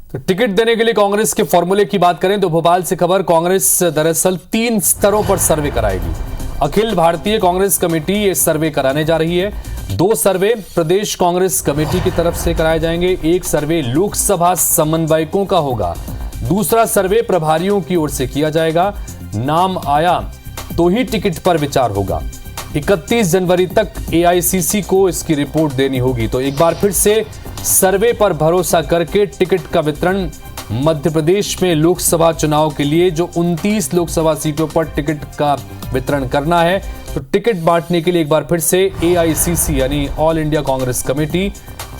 तो टिकट देने के लिए कांग्रेस के फॉर्मूले की बात करें तो भोपाल से खबर, कांग्रेस दरअसल 3 स्तरों पर सर्वे कराएगी। अखिल भारतीय कांग्रेस कमेटी ये सर्वे कराने जा रही है। 2 सर्वे प्रदेश कांग्रेस कमेटी की तरफ से कराए जाएंगे। एक सर्वे लोकसभा समन्वयकों का होगा, दूसरा सर्वे प्रभारियों की ओर से किया जाएगा। नाम आया तो ही टिकट पर विचार होगा। 31 जनवरी तक एआईसीसी को इसकी रिपोर्ट देनी होगी। तो एक बार फिर से सर्वे पर भरोसा करके टिकट का वितरण मध्य प्रदेश में लोकसभा चुनाव के लिए जो 29 लोकसभा सीटों पर टिकट का वितरण करना है, तो टिकट बांटने के लिए एक बार फिर से एआईसीसी यानी ऑल इंडिया कांग्रेस कमेटी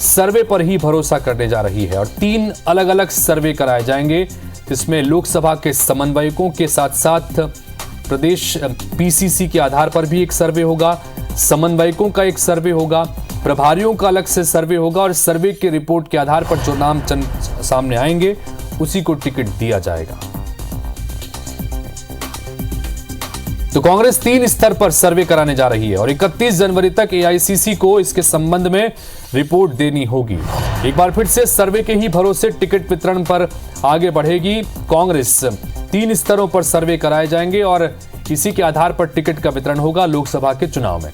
सर्वे पर ही भरोसा करने जा रही है। और 3 अलग अलग सर्वे कराए जाएंगे, जिसमें लोकसभा के समन्वयकों के साथ साथ प्रदेश पीसीसी के आधार पर भी एक सर्वे होगा, समन्वयकों का एक सर्वे होगा, प्रभारियों का अलग से सर्वे होगा और सर्वे की रिपोर्ट के आधार पर जो नाम सामने आएंगे उसी को टिकट दिया जाएगा। तो कांग्रेस 3 स्तर पर सर्वे कराने जा रही है और 31 जनवरी तक एआईसीसी को इसके संबंध में रिपोर्ट देनी होगी। एक बार फिर से सर्वे के ही भरोसे टिकट वितरण पर आगे बढ़ेगी कांग्रेस। 3 स्तरों पर सर्वे कराए जाएंगे और इसी के आधार पर टिकट का वितरण होगा लोकसभा के चुनाव में।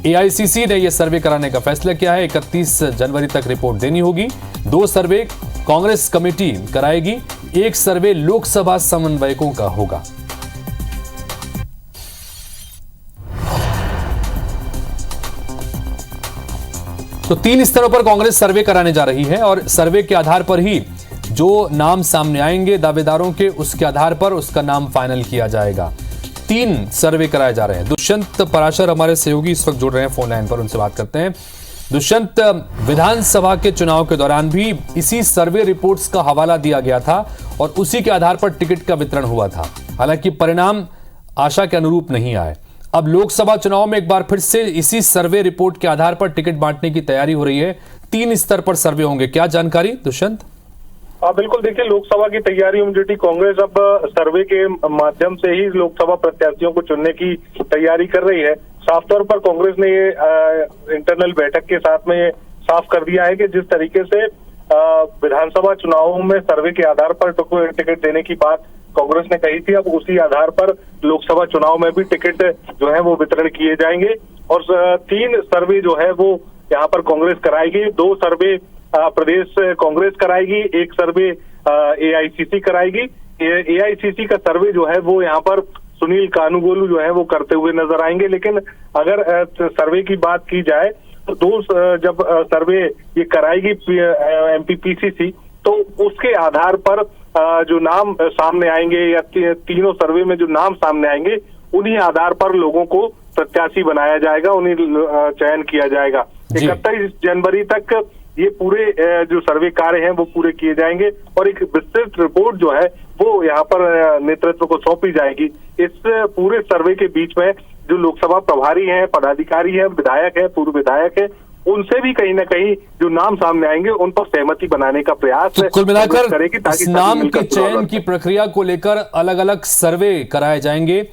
एआईसीसी ने यह सर्वे कराने का फैसला किया है। 31 जनवरी तक रिपोर्ट देनी होगी। 2 सर्वे कांग्रेस कमेटी कराएगी, एक सर्वे लोकसभा समन्वयकों का होगा। तो 3 स्तरों पर कांग्रेस सर्वे कराने जा रही है और सर्वे के आधार पर ही जो नाम सामने आएंगे दावेदारों के, उसके आधार पर उसका नाम फाइनल किया जाएगा। 3 सर्वे कराए जा रहे हैं। दुष्यंत पराशर हमारे सहयोगी इस वक्त जुड़ रहे हैं फोन लाइन पर, उनसे बात करते हैं। दुष्यंत, विधानसभा के चुनाव के दौरान भी इसी सर्वे रिपोर्ट्स का हवाला दिया गया था और उसी के आधार पर टिकट का वितरण हुआ था। हालांकि परिणाम आशा के अनुरूप नहीं आए। अब लोकसभा चुनाव में एक बार फिर से इसी सर्वे रिपोर्ट के आधार पर टिकट बांटने की तैयारी हो रही है। 3 स्तर पर सर्वे होंगे, क्या जानकारी दुष्यंत? बिल्कुल, देखिए लोकसभा की तैयारियों में जुटी कांग्रेस अब सर्वे के माध्यम से ही लोकसभा प्रत्याशियों को चुनने की तैयारी कर रही है। साफ तौर पर कांग्रेस ने ये इंटरनल बैठक के साथ में साफ कर दिया है कि जिस तरीके से विधानसभा चुनावों में सर्वे के आधार पर टिकट देने की बात कांग्रेस ने कही थी, अब उसी आधार पर लोकसभा चुनाव में भी टिकट जो है वो वितरण किए जाएंगे। और 3 सर्वे जो है वो यहाँ पर कांग्रेस कराएगी। 2 सर्वे प्रदेश कांग्रेस कराएगी, एक सर्वे एआईसीसी कराएगी। एआईसीसी का सर्वे जो है वो यहाँ पर सुनील कानूगोलू जो है वो करते हुए नजर आएंगे। लेकिन अगर सर्वे की बात की जाए तो जब सर्वे ये कराएगी एमपीपीसीसी, तो उसके आधार पर जो नाम सामने आएंगे या तीनों सर्वे में जो नाम सामने आएंगे उन्हीं आधार पर लोगों को प्रत्याशी बनाया जाएगा, उन्हीं चयन किया जाएगा। 31 जनवरी तक ये पूरे जो सर्वे कार्य हैं वो पूरे किए जाएंगे और एक विस्तृत रिपोर्ट जो है वो यहाँ पर नेतृत्व को सौंपी जाएगी। इस पूरे सर्वे के बीच में जो लोकसभा प्रभारी हैं, पदाधिकारी हैं, विधायक हैं, पूर्व विधायक हैं, उनसे भी कहीं ना कहीं जो नाम सामने आएंगे उन पर सहमति बनाने का प्रयास तो कुल मिलाकर इस नाम के चयन की प्रक्रिया को लेकर अलग अलग सर्वे कराए जाएंगे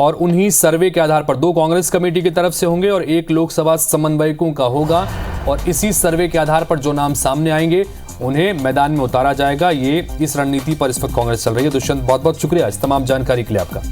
और उन्हीं सर्वे के आधार पर 2 कांग्रेस कमेटी की तरफ से होंगे और 1 लोकसभा समन्वयकों का होगा और इसी सर्वे के आधार पर जो नाम सामने आएंगे उन्हें मैदान में उतारा जाएगा। ये इस रणनीति पर इस वक्त कांग्रेस चल रही है। दुष्यंत, बहुत बहुत शुक्रिया इस तमाम जानकारी के लिए आपका।